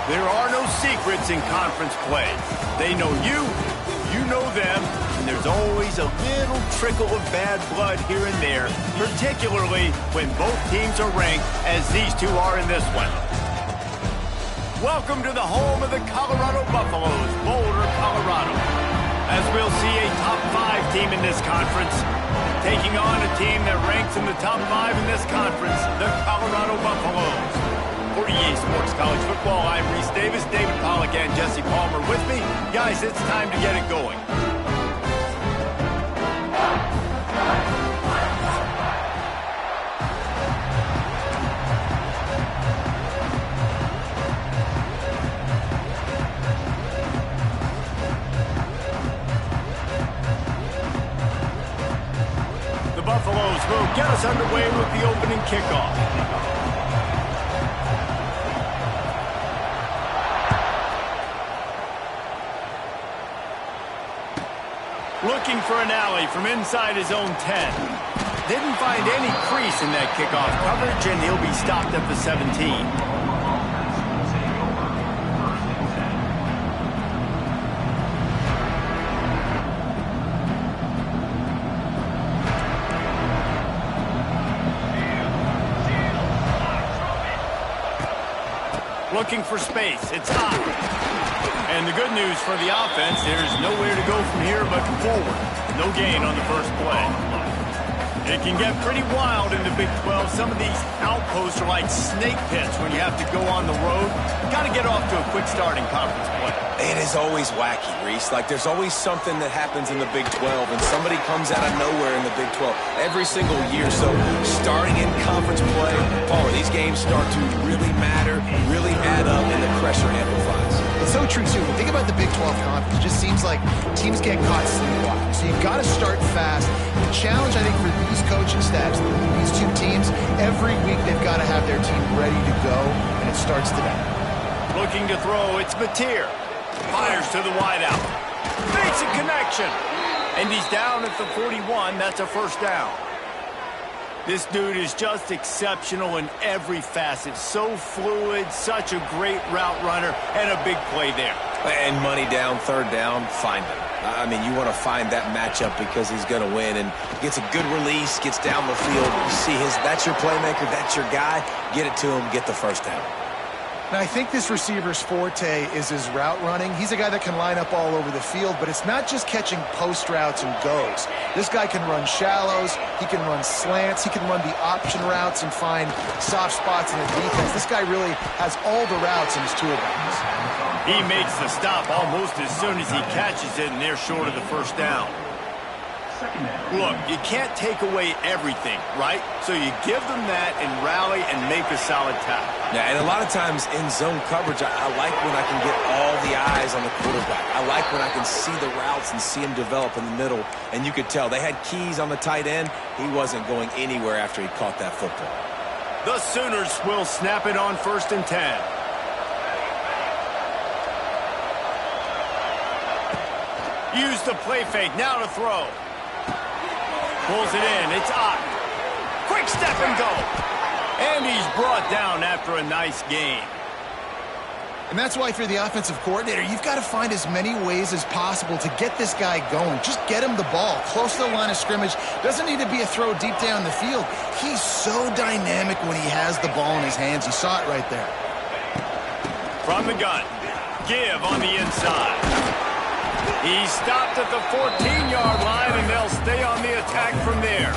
There are no secrets in conference play. They know you, you know them, and there's always a little trickle of bad blood here and there, particularly when both teams are ranked, as these two are in this one. Welcome to the home of the Colorado Buffaloes, Boulder, Colorado. As we'll see a top 5 team in this conference, taking on a team that ranks in the top 5 in this conference, the Colorado Buffaloes. For EA Sports College Football, I'm Reese Davis, David Pollack, and Jesse Palmer with me. Guys, it's time to get it going. The Buffaloes will get us underway with the opening kickoff. Looking for an alley from inside his own 10. Didn't find any crease in that kickoff coverage, and he'll be stopped at the 17. Looking for space. It's hot. And the good news for the offense, there's nowhere to go from here but forward. No gain on the first play. It can get pretty wild in the Big 12. Some of these outposts are like snake pits when you have to go on the road. Got to get off to a quick start in conference play. It is always wacky, Reese. Like, there's always something that happens in the Big 12, and somebody comes out of nowhere in the Big 12 every single year. So, starting in conference play, Paul, these games start to really matter, really add up, and the pressure amplifies. It's so true, too. Think about the Big 12 conference. It just seems like teams get caught sleepwalking. So you've got to start fast. The challenge, I think, for these coaching staffs, these two teams, every week they've got to have their team ready to go, and it starts today. Looking to throw, it's Mateer. Fires to the wideout. Makes a connection. And he's down at the 41. That's a first down. This dude is just exceptional in every facet. So fluid, such a great route runner, and a big play there. And money down, third down, find him. I mean, you want to find that matchup because he's going to win, and gets a good release, gets down the field. You see that's your playmaker, that's your guy. Get it to him, get the first down. Now, I think this receiver's forte is his route running. He's a guy that can line up all over the field, but it's not just catching post routes and goes. This guy can run shallows, he can run slants, he can run the option routes and find soft spots in the defense. This guy really has all the routes in his toolbox. He makes the stop almost as soon as he catches it, and they're short of the first down. Look, you can't take away everything, right? So you give them that and rally and make a solid tackle. Yeah, and a lot of times in zone coverage, I like when I can get all the eyes on the quarterback. I like when I can see the routes and see him develop in the middle. And you could tell they had keys on the tight end. He wasn't going anywhere after he caught that football. The Sooners will snap it on 1st and 10. Use the play fake, now to throw. Pulls it in, it's Ott. Quick step and go. And he's brought down after a nice gain. And that's why, if you're the offensive coordinator, you've got to find as many ways as possible to get this guy going. Just get him the ball close to the line of scrimmage. Doesn't need to be a throw deep down the field. He's so dynamic when he has the ball in his hands. You saw it right there. From the gun, give on the inside. He's stopped at the 14-yard line, and they'll stay on the attack from there.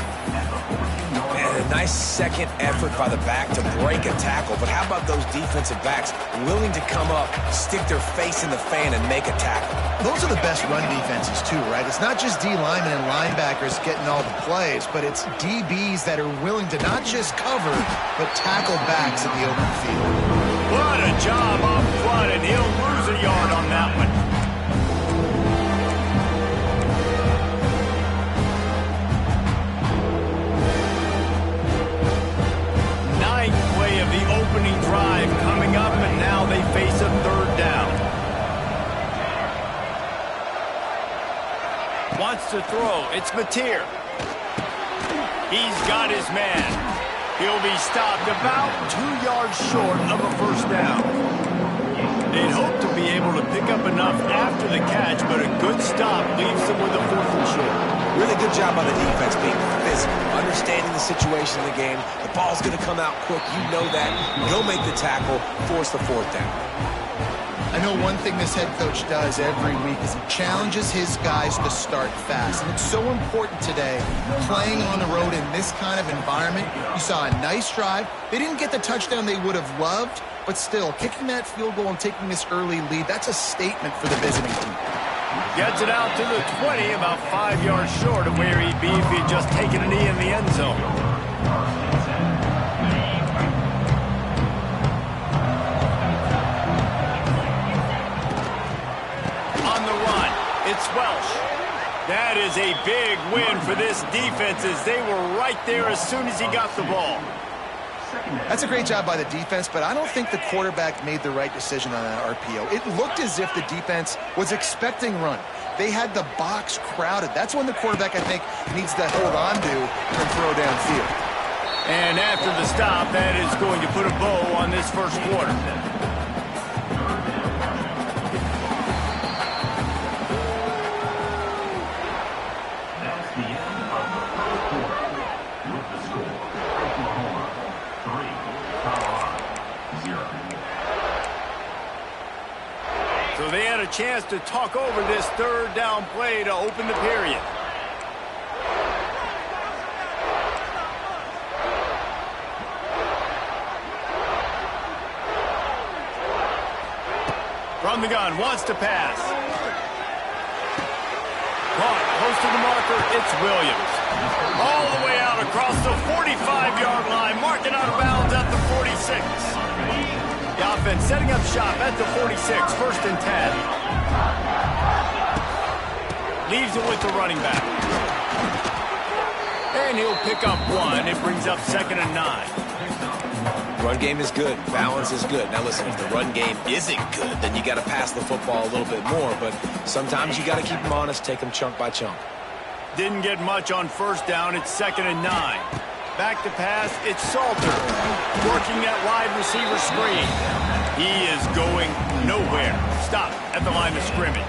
And a nice second effort by the back to break a tackle. But how about those defensive backs willing to come up, stick their face in the fan, and make a tackle? Those are the best run defenses, too, right? It's not just D linemen and linebackers getting all the plays, but it's DBs that are willing to not just cover, but tackle backs in the open field. What a job up front, and he'll lose a yard on that one. Opening drive coming up, and now they face a third down. Wants to throw. It's Mateer. He's got his man. He'll be stopped about 2 yards short of a first down. enough after the catch, but a good stop leaves them with a 4th and short. Really good job by the defense being physical, understanding the situation in the game. The ball's going to come out quick. You know that. Go make the tackle, force the 4th down. I know one thing this head coach does every week is he challenges his guys to start fast. And it's so important today, playing on the road in this kind of environment. You saw a nice drive. They didn't get the touchdown they would have loved, but still, kicking that field goal and taking this early lead, that's a statement for the visiting team. Gets it out to the 20, about 5 yards short of where he'd be if he'd just taken a knee in the end zone. On the run, it's Welsh. That is a big win for this defense as they were right there as soon as he got the ball. That's a great job by the defense, but I don't think the quarterback made the right decision on that RPO. It looked as if the defense was expecting run. They had the box crowded. That's when the quarterback, I think, needs to hold on to and throw downfield. And after the stop, that is going to put a bow on this first quarter. So they had a chance to talk over this 3rd down play to open the period. From the gun, wants to pass. Caught, close to the marker, it's Williams. All the way out across the 45-yard line, marking out of bounds at the 46. The offense setting up shop at the 46, 1st and 10. Leaves it with the running back. And he'll pick up 1. It brings up 2nd and 9. Run game is good. Balance is good. Now listen, if the run game isn't good, then you got to pass the football a little bit more. But sometimes you got to keep them honest, take them chunk by chunk. Didn't get much on 1st down. It's 2nd and 9. Back to pass, it's Salter. Working that wide receiver screen. He is going nowhere. Stop at the line of scrimmage.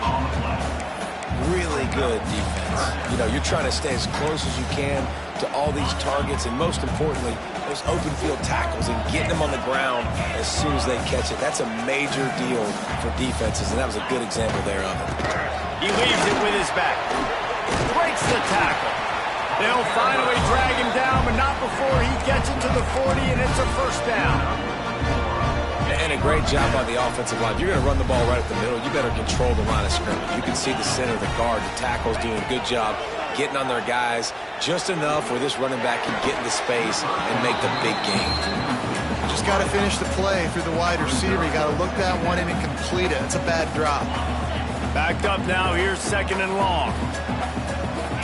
Really good defense. You know, you're trying to stay as close as you can to all these targets, and most importantly, those open field tackles and getting them on the ground as soon as they catch it. That's a major deal for defenses, and that was a good example there of it. He leaves it with his back. Breaks the tackle. They'll finally drag him down, but not before he gets it to the 40, and it's a 1st down. And a great job by the offensive line. If you're going to run the ball right at the middle, you better control the line of scrimmage. You can see the center, the guard, the tackle's doing a good job getting on their guys just enough where this running back can get into space and make the big game. Just got to finish the play through the wide receiver. You got to look that one in and complete it. It's a bad drop. Backed up now. Here's 2nd and long.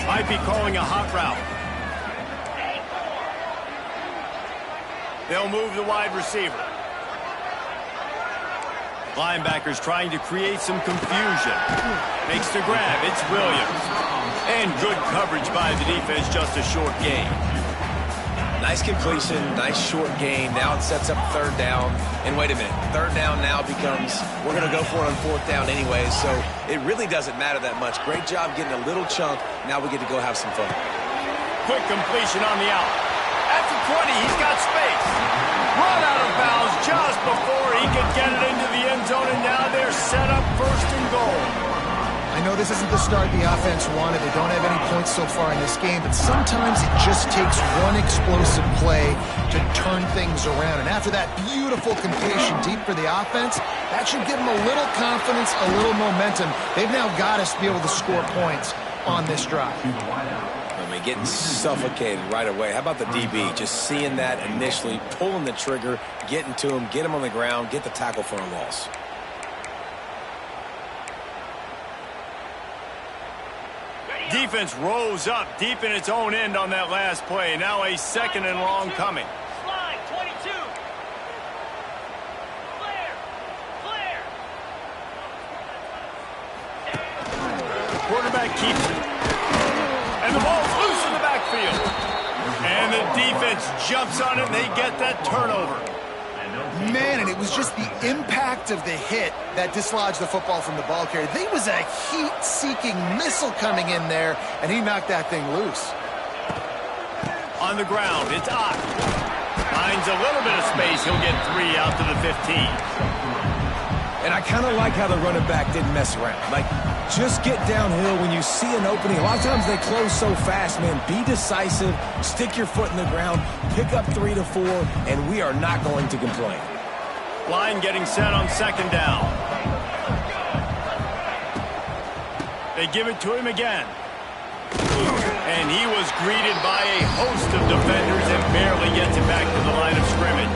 Might be calling a hot route. They'll move the wide receiver. Linebackers trying to create some confusion. Makes the grab. It's Williams. And good coverage by the defense. Just a short gain. Nice completion, nice short gain. Now it sets up 3rd down. And wait a minute, 3rd down now becomes, we're going to go for it on 4th down anyway, so it really doesn't matter that much. Great job getting a little chunk. Now we get to go have some fun. Quick completion on the out. At the 20, he's got space. Run out of bounds just before he could get it into the end zone, and now they're set up 1st and goal. I know this isn't the start the offense wanted. They don't have any points so far in this game, but sometimes it just takes one explosive play to turn things around. And after that beautiful completion deep for the offense, that should give them a little confidence, a little momentum. They've now got us to be able to score points on this drive. I mean, getting suffocated right away. How about the DB? Just seeing that initially, pulling the trigger, getting to him, get him on the ground, get the tackle for a loss. Defense rose up deep in its own end on that last play. Now a 2nd and long coming. Slide, 22. Clear. Quarterback keeps it. And the ball's loose in the backfield. And the defense jumps on it, and they get that turnover. Man, and it was just the impact of the hit that dislodged the football from the ball carrier. There was a heat-seeking missile coming in there, and he knocked that thing loose. On the ground, it's Ott. Finds a little bit of space. He'll get 3 out to the 15. And I kind of like how the running back didn't mess around. Like, just get downhill when you see an opening. A lot of times they close so fast, man. Be decisive, stick your foot in the ground, pick up 3 to 4, and we are not going to complain. Line getting set on 2nd down. They give it to him again. And he was greeted by a host of defenders and barely gets it back to the line of scrimmage.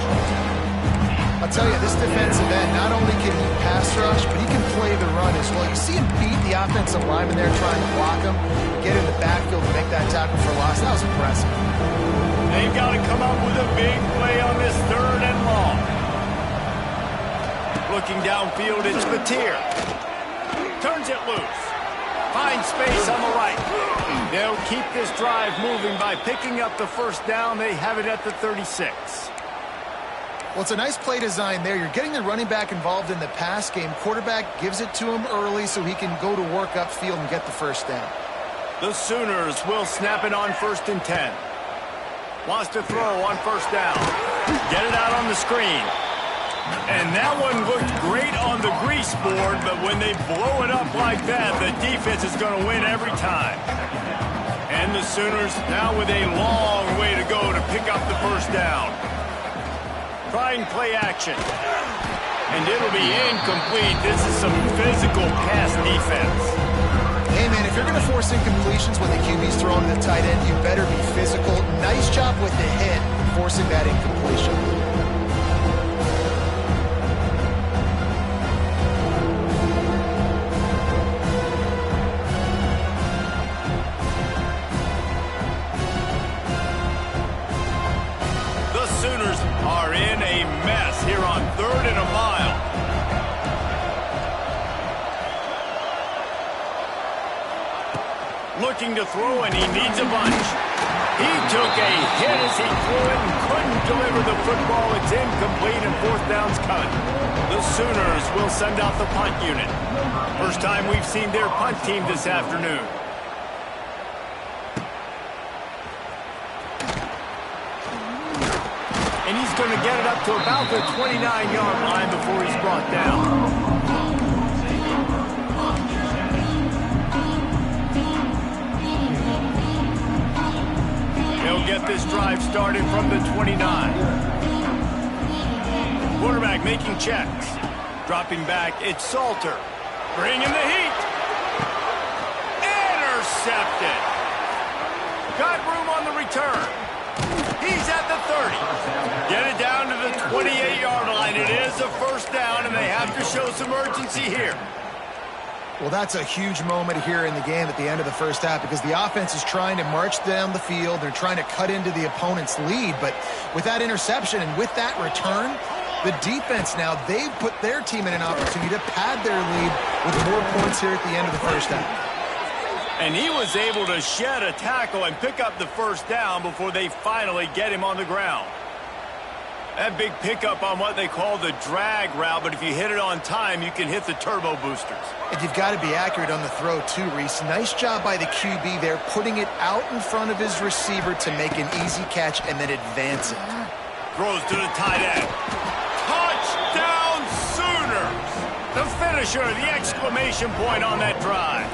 I'll tell you, this defensive end, not only can he pass rush, but he can play the run as well. You see him beat the offensive lineman there trying to block him, get in the backfield to make that tackle for loss. That was impressive. They've got to come up with a big play on this 3rd and long. Looking downfield, it's Mateer. Turns it loose. Finds space on the right. They'll keep this drive moving by picking up the 1st down. They have it at the 36. Well, it's a nice play design there. You're getting the running back involved in the pass game. Quarterback gives it to him early so he can go to work upfield and get the 1st down. The Sooners will snap it on 1st and 10. Wants to throw on 1st down. Get it out on the screen. And that one looked great on the grease board, but when they blow it up like that, the defense is going to win every time. And the Sooners now with a long way to go to pick up the 1st down. Trying play action. And it'll be incomplete. This is some physical pass defense. Hey, man, if you're going to force incompletions when the QB's throwing to the tight end, you better be physical. Nice job with the hit, forcing that incompletion. Are in a mess here on 3rd and a mile. Looking to throw, and he needs a bunch. He took a hit as he threw it and couldn't deliver the football. It's incomplete, and 4th down's coming. The Sooners will send out the punt unit. First time we've seen their punt team this afternoon. And he's going to get it up to about the 29-yard line before he's brought down. He'll get this drive started from the 29. Quarterback making checks. Dropping back, it's Salter. Bringing the heat. Intercepted. Got room on the return. He's at the 30. Get it down to the 28-yard line. It is a 1st down, and they have to show some urgency here. Well, that's a huge moment here in the game at the end of the 1st half because the offense is trying to march down the field. They're trying to cut into the opponent's lead, but with that interception and with that return, the defense now, they've put their team in an opportunity to pad their lead with more points here at the end of the 1st half. And he was able to shed a tackle and pick up the 1st down before they finally get him on the ground. That big pickup on what they call the drag route, but if you hit it on time, you can hit the turbo boosters. And you've got to be accurate on the throw too, Reese. Nice job by the QB there, putting it out in front of his receiver to make an easy catch and then advance it. Throws to the tight end. Touchdown Sooners! The finisher, the exclamation point on that drive.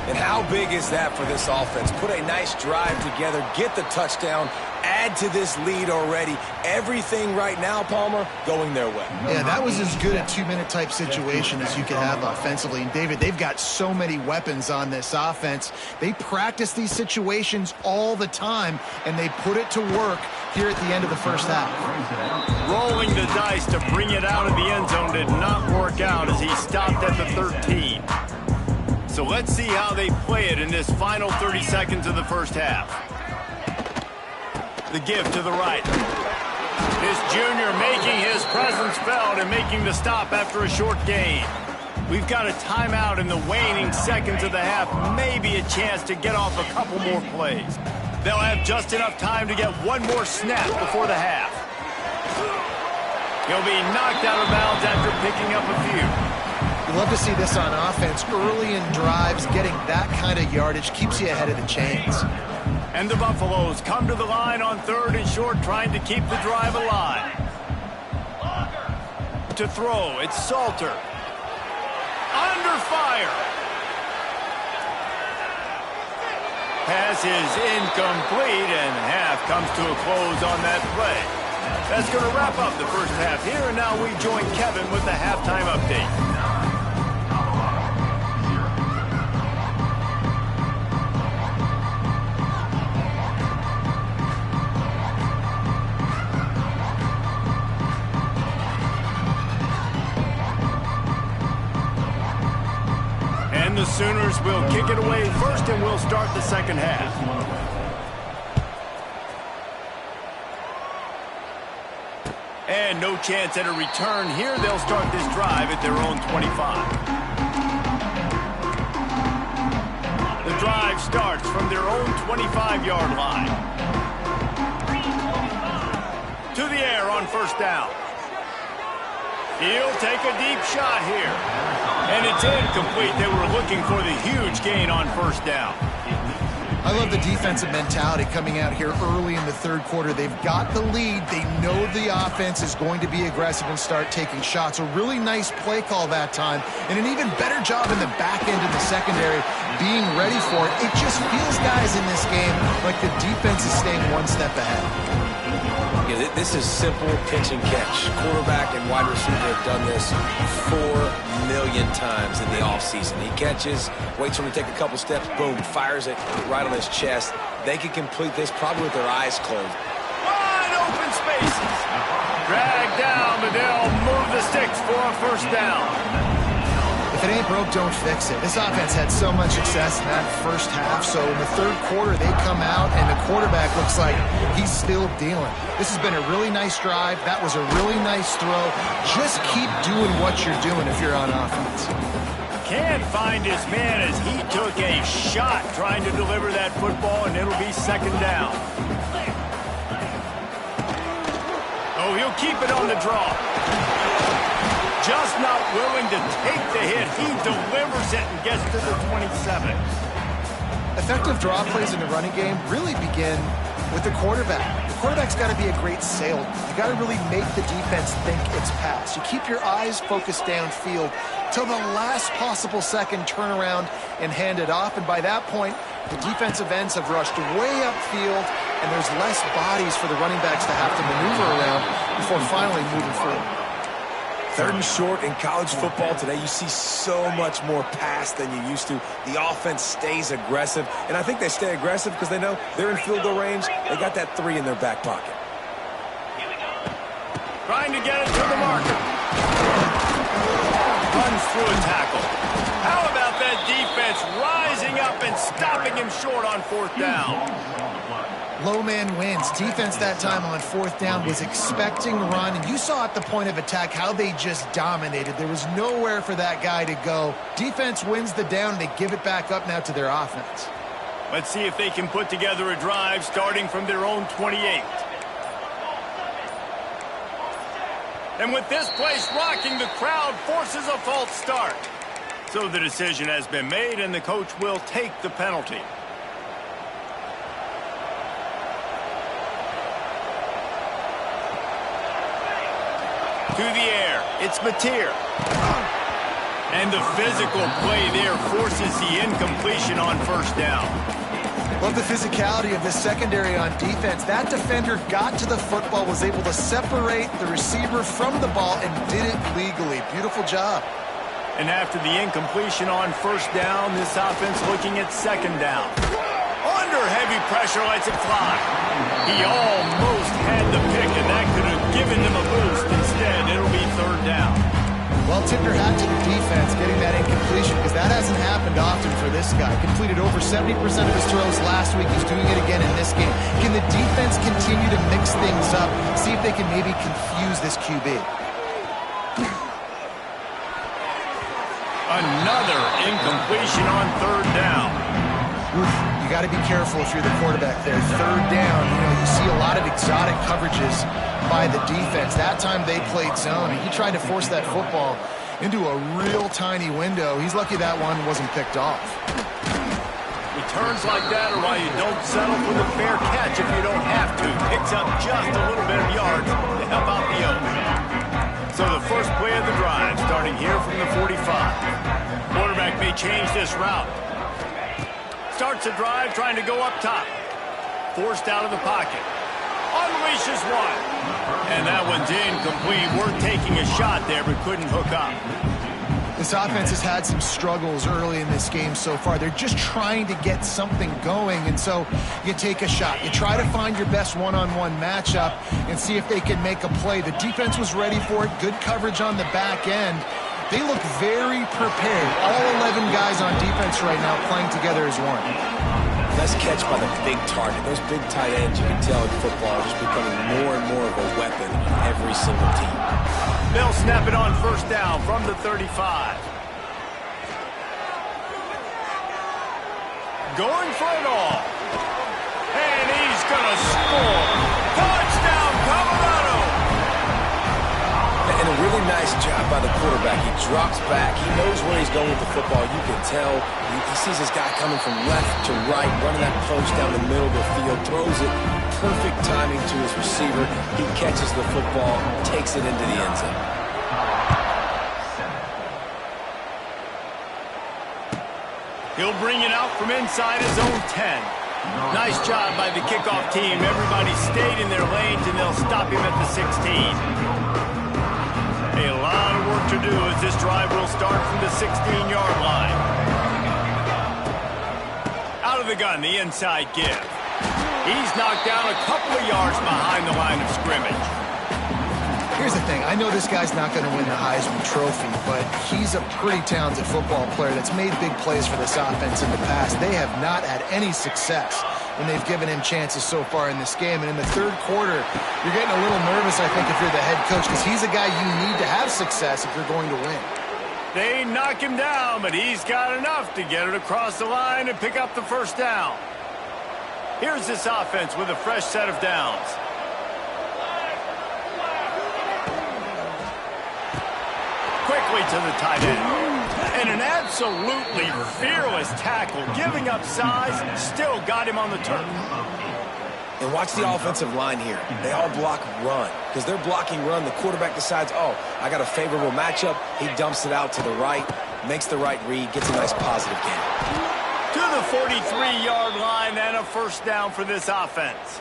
And how big is that for this offense? Put a nice drive together, get the touchdown, add to this lead already. Everything right now, Palmer, going their way. Yeah, that was as good a 2-minute type situation as you could have offensively. And, David, they've got so many weapons on this offense. They practice these situations all the time, and they put it to work here at the end of the 1st half. Rolling the dice to bring it out of the end zone did not work out as he stopped at the 13. So let's see how they play it in this final 30 seconds of the 1st half. The give to the right. This junior making his presence felt and making the stop after a short gain. We've got a timeout in the waning seconds of the half. Maybe a chance to get off a couple more plays. They'll have just enough time to get one more snap before the half. He'll be knocked out of bounds after picking up a few. You love to see this on offense. Early in drives, getting that kind of yardage keeps you ahead of the chains. And the Buffaloes come to the line on 3rd and short, trying to keep the drive alive. To throw, it's Salter. Under fire. Pass is incomplete, and half comes to a close on that play. That's going to wrap up the first half here, and now we join Kevin with the halftime update. The Sooners will kick it away first, and we'll start the second half. And no chance at a return here. They'll start this drive at their own 25. The drive starts from their own 25-yard line. To the air on first down. He'll take a deep shot here. And it's incomplete. They were looking for the huge gain on first down. I love the defensive mentality coming out here early in the third quarter. They've got the lead. They know the offense is going to be aggressive and start taking shots. A really nice play call that time. And an even better job in the back end of the secondary being ready for it. It just feels, guys, in this game like the defense is staying one step ahead. Yeah, this is simple pitch and catch. Quarterback and wide receiver have done this 4 million times in the offseason. He catches, waits for him to take a couple steps, boom, fires it right on his chest. They can complete this probably with their eyes closed. Wide open spaces. Drag down, but they'll move the sticks for a first down. If it ain't broke, don't fix it. This offense had so much success in that first half, so in the third quarter they come out and the quarterback looks like he's still dealing. This has been a really nice drive. That was a really nice throw. Just keep doing what you're doing if you're on offense. Can't find his man as he took a shot trying to deliver that football, and it'll be second down. Oh, he'll keep it on the draw. Just not willing to take the hit. He delivers it and gets to the 27. Effective draw plays in the running game really begin with the quarterback. The quarterback's got to be a great salesman. You got to really make the defense think it's pass. You keep your eyes focused downfield till the last possible second, turn around and hand it off. And by that point, the defensive ends have rushed way upfield, and there's less bodies for the running backs to have to maneuver around before finally moving forward. 3rd and short in college football today, you see so much more pass than you used to. The offense stays aggressive, and I think they stay aggressive because they know they're in field goal range. They got that 3 in their back pocket. Trying to get it to the marker. Runs through a tackle. How about that defense rising up and stopping him short on 4th down? Low man wins. Defense that time on 4th down was expecting run, and you saw at the point of attack how they just dominated. There was nowhere for that guy to go. Defense wins the down, and they give it back up now to their offense. Let's see if they can put together a drive starting from their own 28. And with this place rocking, the crowd forces a false start. So the decision has been made, and the coach will take the penalty. To the air, it's Mateer. And the physical play there forces the incompletion on first down. Love the physicality of this secondary on defense. That defender got to the football, was able to separate the receiver from the ball, and did it legally. Beautiful job. And after the incompletion on first down, this offense looking at second down. Under heavy pressure, lets it fly. He almost had the pick, and that could have given them a boost. Instead, it'll be 3rd down. Well, tip your hat to the defense getting that incompletion, because that hasn't happened often for this guy. Completed over 70% of his throws last week. He's doing it again in this game. Can the defense continue to mix things up, see if they can maybe confuse this QB? Another incompletion on 3rd down. Oof, you You got to be careful if you're the quarterback there. Third down, you see a lot of exotic coverages by the defense. That time they played zone, and he tried to force that football into a real tiny window. He's lucky that one wasn't picked off. Returns like that are why you don't settle for the fair catch if you don't have to. Picks up just a little bit of yards to help out the others. So the first play of the drive, starting here from the 45. Quarterback may change this route. Starts the drive trying to go up top. Forced out of the pocket. Unleashes one. And that one's incomplete. We're taking a shot there, but couldn't hook up. This offense has had some struggles early in this game so far. They're just trying to get something going, and so you take a shot. You try to find your best one-on-one matchup and see if they can make a play. The defense was ready for it. Good coverage on the back end. They look very prepared. All 11 guys on defense right now playing together as one. Nice catch by the big target. Those big tight ends, you can tell in football, are just becoming more and more of a weapon on every single team. They'll snap it on first down from the 35. Going for it all. And he's going to score. Touchdown, Colorado! And a really nice job by the quarterback. He drops back. He knows where he's going with the football. You can tell. He sees his guy coming from left to right, running that post down the middle of the field, throws it. Perfect timing to his receiver. He catches the football, takes it into the end zone. He'll bring it out from inside his own 10. Nice job by the kickoff team. Everybody stayed in their lanes, and they'll stop him at the 16. A lot of work to do as this drive will start from the 16-yard line. Out of the gun, the inside give. He's knocked down a couple of yards behind the line of scrimmage. Here's the thing. I know this guy's not going to win the Heisman Trophy, but he's a pretty talented football player that's made big plays for this offense in the past. They have not had any success when they've given him chances so far in this game. And in the third quarter, you're getting a little nervous, I think, if you're the head coach, because he's a guy you need to have success if you're going to win. They knock him down, but he's got enough to get it across the line and pick up the first down. Here's this offense with a fresh set of downs. Quickly to the tight end. And an absolutely fearless tackle, giving up size, still got him on the turf. And watch the offensive line here. They all block run. Because they're blocking run, the quarterback decides, oh, I got a favorable matchup. He dumps it out to the right, makes the right read, gets a nice positive gain. To the 43-yard line and a first down for this offense.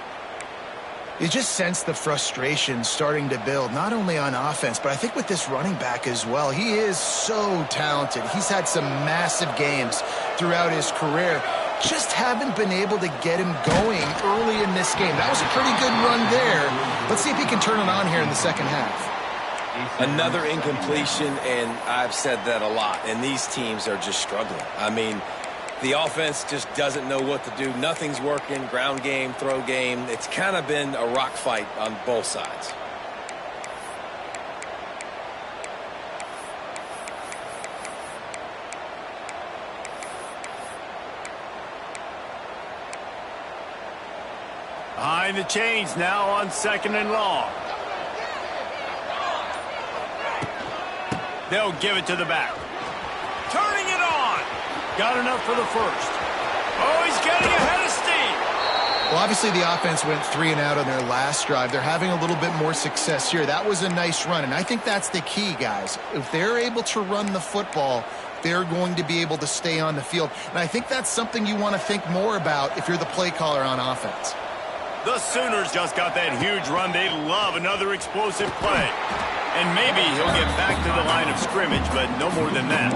You just sense the frustration starting to build, not only on offense, but I think with this running back as well. He is so talented. He's had some massive games throughout his career. Just haven't been able to get him going early in this game. That was a pretty good run there. Let's see if he can turn it on here in the second half. Another incompletion, and I've said that a lot, and these teams are just struggling. I mean, the offense just doesn't know what to do. Nothing's working. Ground game, throw game. It's kind of been a rock fight on both sides. Behind the chains now on second and long. They'll give it to the back. Turning it on. Got enough for the first. Oh, he's getting ahead of steam. Well, obviously the offense went 3 and out on their last drive. They're having a little bit more success here. That was a nice run, and I think that's the key, guys. If they're able to run the football, they're going to be able to stay on the field. And I think that's something you want to think more about if you're the play caller on offense. The Sooners just got that huge run. They love another explosive play. And maybe he'll get back to the line of scrimmage, but no more than that.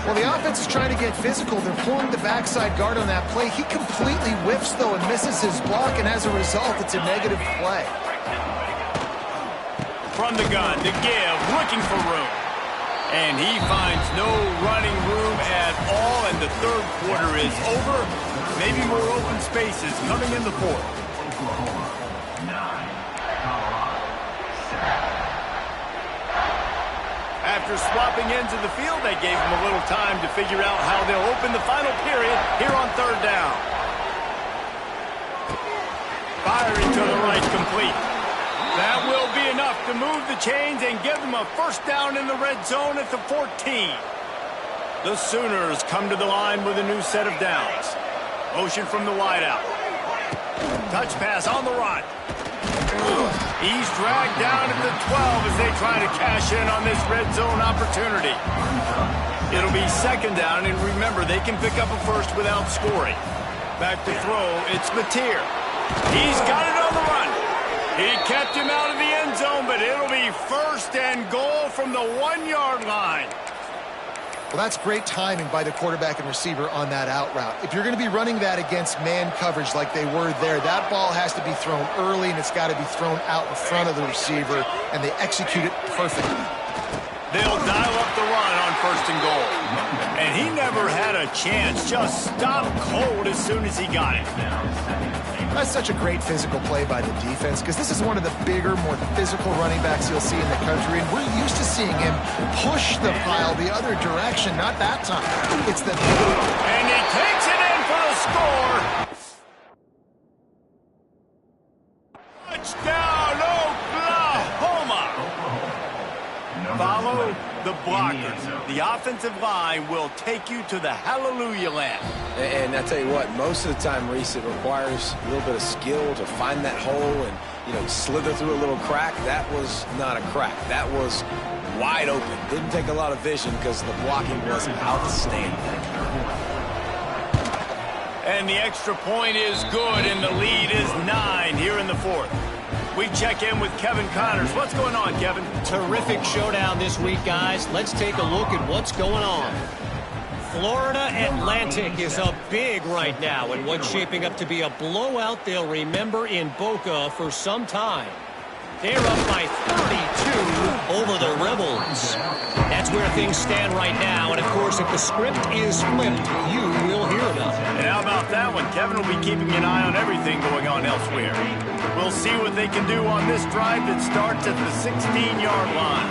Well, the offense is trying to get physical. They're pulling the backside guard on that play. He completely whiffs, though, and misses his block, and as a result, it's a negative play. From the gun, to give, looking for room. And he finds no running room at all, and the third quarter is over. Maybe more open spaces coming in the fourth. After swapping ends of the field, they gave him a little time to figure out how they'll open the final period here on third down. Firing to the right, complete. That will be enough to move the chains and give them a first down in the red zone at the 14. The Sooners come to the line with a new set of downs. Motion from the wideout. Touch pass on the run. He's dragged down at the 12 as they try to cash in on this red zone opportunity. It'll be second down, and remember, they can pick up a first without scoring. Back to throw, it's Mateer. He's got it on the run. He kept him out of the end zone, but it'll be first and goal from the 1-yard line. Well, that's great timing by the quarterback and receiver on that out route. If you're going to be running that against man coverage like they were there, that ball has to be thrown early, and it's got to be thrown out in front of the receiver, and they execute it perfectly. They'll dial up the run on first and goal. And he never had a chance. Just stopped cold as soon as he got it. That's such a great physical play by the defense, because this is one of the bigger, more physical running backs you'll see in the country, and we're used to seeing him push the pile the other direction. Not that time. It's the... And he takes it in for the score. Touchdown, Oklahoma. Follow the blockers. The offensive line will take you to the hallelujah land. And I tell you what, most of the time, Reese, it requires a little bit of skill to find that hole and, slither through a little crack. That was not a crack. That was wide open. Didn't take a lot of vision because the blocking was outstanding. And the extra point is good, and the lead is 9 here in the fourth. We check in with Kevin Connors. What's going on, Kevin? Terrific showdown this week, guys. Let's take a look at what's going on. Florida Atlantic is up big right now in what's shaping up to be a blowout they'll remember in Boca for some time. They're up by 32 over the Rebels. That's where things stand right now, and of course, if the script is flipped, you will hear about it. And how about that one? Kevin will be keeping an eye on everything going on elsewhere. We'll see what they can do on this drive that starts at the 16-yard line.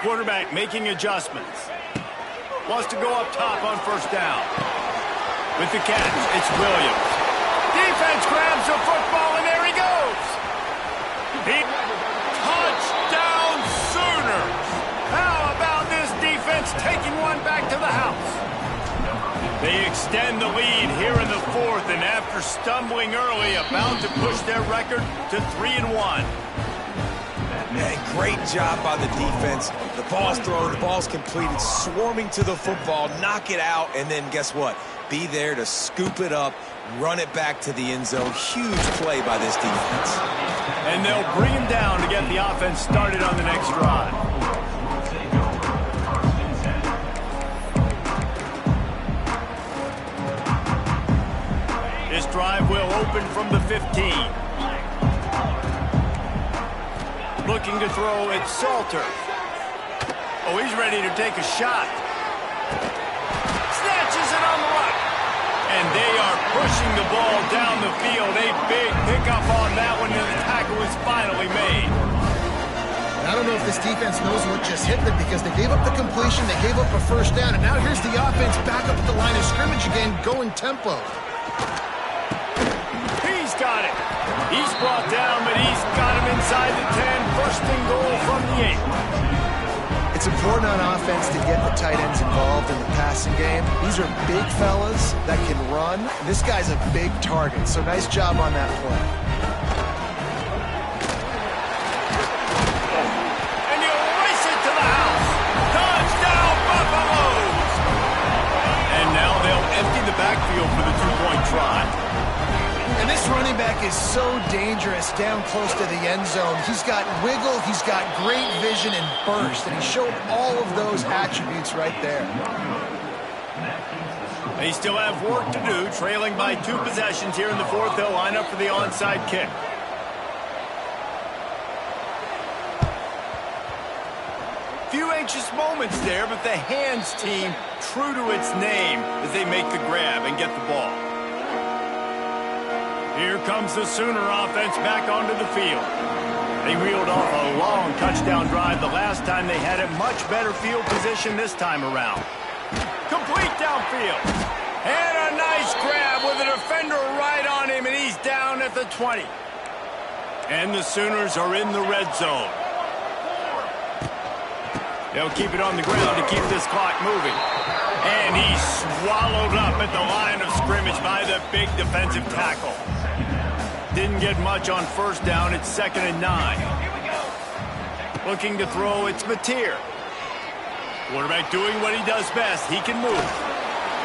Quarterback making adjustments. Wants to go up top on first down. With the catch, it's Williams. Defense grabs the football, and there he goes. Touchdown Sooners. How about this defense taking one back to the house? They extend the lead here in the fourth, and after stumbling early, about to push their record to 3-1. Man, great job by the defense. The ball's thrown, the ball's completed, swarming to the football, knock it out, and then guess what? Be there to scoop it up, run it back to the end zone. Huge play by this defense. And they'll bring him down to get the offense started on the next drive. This drive will open from the 15. Looking to throw, it's Salter. Oh, he's ready to take a shot. Snatches it on the run. And they are pushing the ball down the field. A big pickup on that one, and the tackle is finally made. I don't know if this defense knows what just hit them, because they gave up the completion, they gave up a first down, and now here's the offense back up at the line of scrimmage again, going tempo. He's got it. He's brought down, but he's got him inside the 10. First and goal from the 8. It's important on offense to get the tight ends involved in the passing game. These are big fellas that can run. This guy's a big target, so nice job on that play. And he'll race it to the house. Touchdown, Buffaloes! And now they'll empty the backfield for the two-point try. And this running back is so dangerous down close to the end zone. He's got wiggle, he's got great vision and burst, and he showed all of those attributes right there. They still have work to do, trailing by 2 possessions here in the fourth. They'll line up for the onside kick. Few anxious moments there, but the hands team true to its name as they make the grab and get the ball. Here comes the Sooner offense back onto the field. They reeled off a long touchdown drive the last time. They had a much better field position this time around. Complete downfield. And a nice grab with a defender right on him, and he's down at the 20. And the Sooners are in the red zone. They'll keep it on the ground to keep this clock moving. And he's swallowed up at the line of scrimmage by the big defensive tackle. Didn't get much on first down. It's 2nd and 9. Looking to throw, it's Mateer. Quarterback doing what he does best. He can move.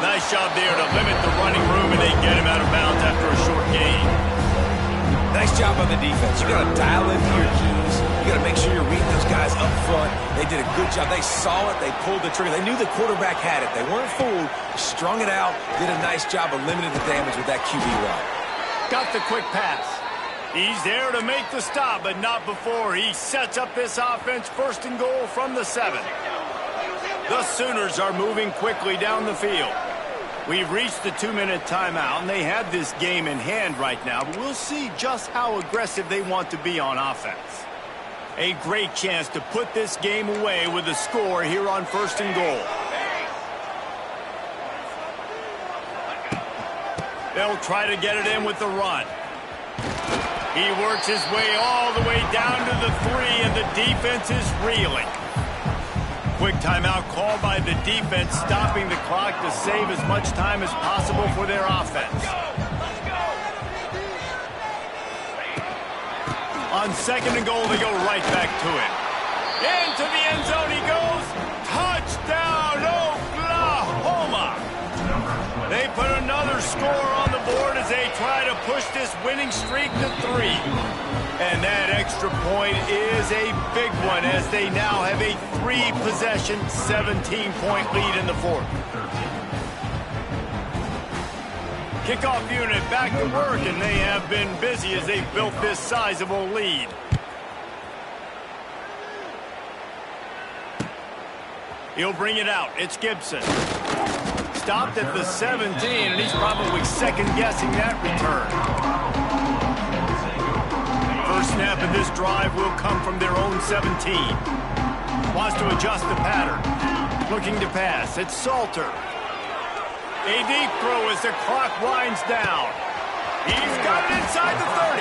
Nice job there to limit the running room, and they get him out of bounds after a short gain. Nice job on the defense. You got to dial into your keys. You got to make sure you're reading those guys up front. They did a good job. They saw it. They pulled the trigger. They knew the quarterback had it. They weren't fooled. Strung it out. Did a nice job of limiting the damage with that QB run. Got the quick pass. He's there to make the stop, but not before he sets up this offense 1st and goal from the 7. The Sooners are moving quickly down the field. We've reached the 2-minute timeout, and they have this game in hand right now, but we'll see just how aggressive they want to be on offense. A great chance to put this game away with a score here on 1st and goal. They'll try to get it in with the run. He works his way all the way down to the 3, and the defense is reeling. Quick timeout called by the defense, stopping the clock to save as much time as possible for their offense. On 2nd and goal, they go right back to it. Into the end zone he goes. Touchdown, Oklahoma! They put another score on the board as they try to push this winning streak to 3. And that extra point is a big one as they now have a 3-possession, 17-point lead in the 4th. Kickoff unit back to work, and they have been busy as they built this sizable lead. He'll bring it out. It's Gibson. Stopped at the 17, and he's probably second-guessing that return. First snap of this drive will come from their own 17. Wants to adjust the pattern. Looking to pass. It's Salter. A deep throw as the clock winds down. He's got it inside the 30.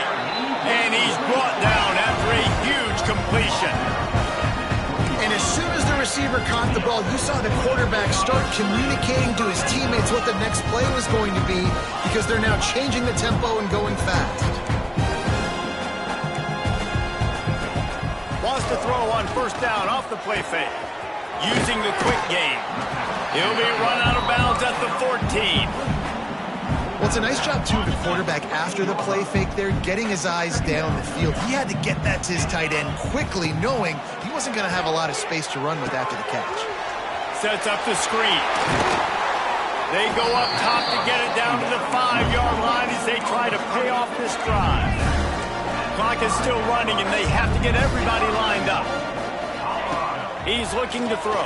And he's brought down after a huge completion. And as soon as the receiver caught the ball, you saw the quarterback start communicating to his teammates what the next play was going to be because they're now changing the tempo and going fast. Wants to throw on 1st down off the play fake. Using the quick game. He'll be run out of bounds at the 14. Well, it's a nice job, too, of the quarterback after the play fake there, getting his eyes down the field. He had to get that to his tight end quickly, knowing he wasn't going to have a lot of space to run with after the catch. Sets up the screen. They go up top to get it down to the 5-yard line as they try to pay off this drive. Clock is still running, and they have to get everybody lined up. He's looking to throw.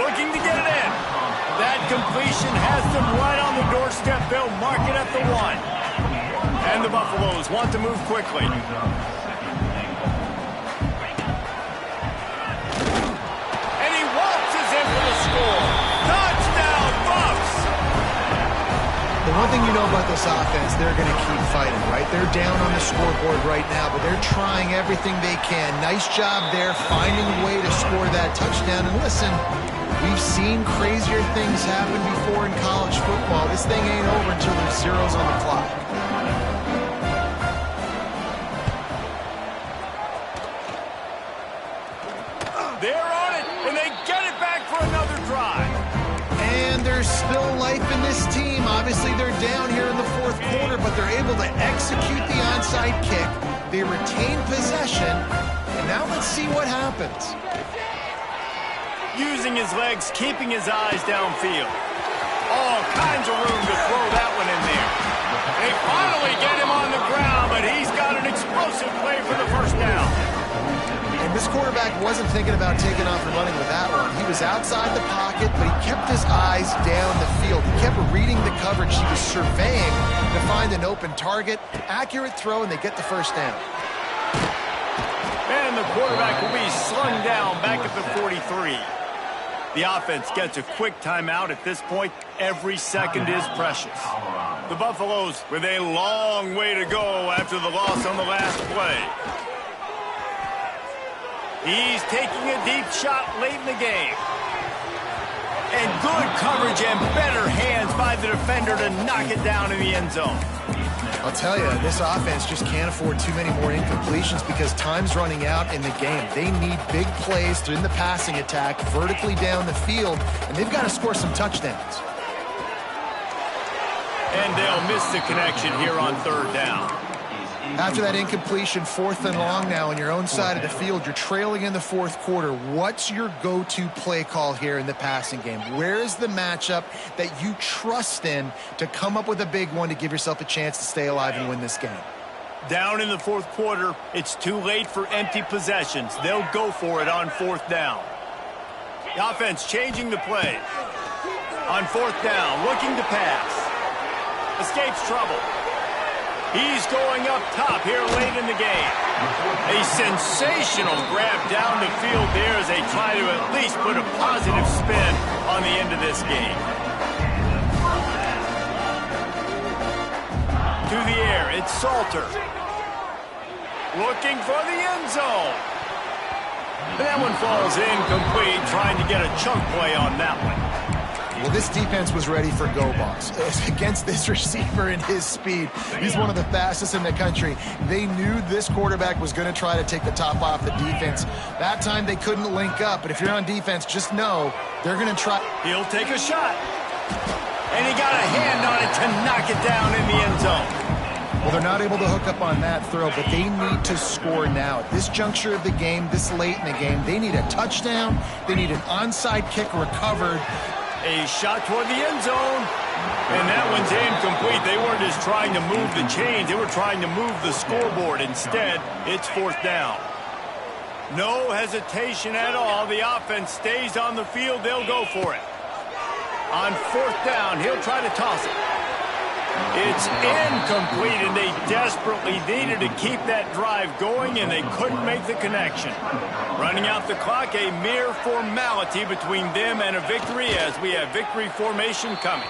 Looking to get it in. That completion has them right on the doorstep. They'll mark it at the 1. And the Buffaloes want to move quickly. And he waltzes in for the score. Touchdown, Buffs! The one thing you know about this offense, they're going to keep fighting, right? They're down on the scoreboard right now, but they're trying everything they can. Nice job there, finding a way to score that touchdown. And listen, we've seen crazier things happen before in college football. This thing ain't over until there's zeros on the clock. They're on it, and they get it back for another drive. And there's still life in this team. Obviously, they're down here in the 4th quarter, but they're able to execute the onside kick. They retain possession, and now let's see what happens. Using his legs, keeping his eyes downfield. All kinds of room to throw that one in there. They finally get him on the ground, but he's got an explosive play for the 1st down. And this quarterback wasn't thinking about taking off and running with that one. He was outside the pocket, but he kept his eyes down the field. He kept reading the coverage. He was surveying to find an open target. Accurate throw, and they get the first down. And the quarterback will be slung down back at the 43. The offense gets a quick timeout at this point. Every second is precious. The Buffaloes with a long way to go after the loss on the last play. He's taking a deep shot late in the game. And good coverage and better hands by the defender to knock it down in the end zone. I'll tell you, this offense just can't afford too many more incompletions because time's running out in the game. They need big plays in the passing attack, vertically down the field, and they've got to score some touchdowns. And they'll miss the connection here on third down. After that incompletion, 4th and long now on your own side of the field, you're trailing in the 4th quarter. What's your go-to play call here in the passing game? Where is the matchup that you trust in to come up with a big one to give yourself a chance to stay alive and win this game? Down in the 4th quarter, it's too late for empty possessions. They'll go for it on 4th down. The offense changing the play. On 4th down, looking to pass. Escapes trouble. He's going up top here late in the game. A sensational grab down the field there as they try to at least put a positive spin on the end of this game. To the air, it's Salter. Looking for the end zone. That one falls incomplete, trying to get a chunk play on that one. Well, this defense was ready for go balls. Against this receiver and his speed, he's one of the fastest in the country. They knew this quarterback was going to try to take the top off the defense. That time they couldn't link up, but if you're on defense, just know they're going to try. He'll take a shot. And he got a hand on it to knock it down in the end zone. Well, they're not able to hook up on that throw, but they need to score now. At this juncture of the game, this late in the game, they need a touchdown. They need an onside kick recovered. A shot toward the end zone. And that one's incomplete. They weren't just trying to move the chains. They were trying to move the scoreboard. Instead, it's 4th down. No hesitation at all. The offense stays on the field. They'll go for it. On 4th down, he'll try to toss it. It's incomplete, and they desperately needed to keep that drive going, and they couldn't make the connection. Running out the clock, a mere formality between them and a victory as we have victory formation coming.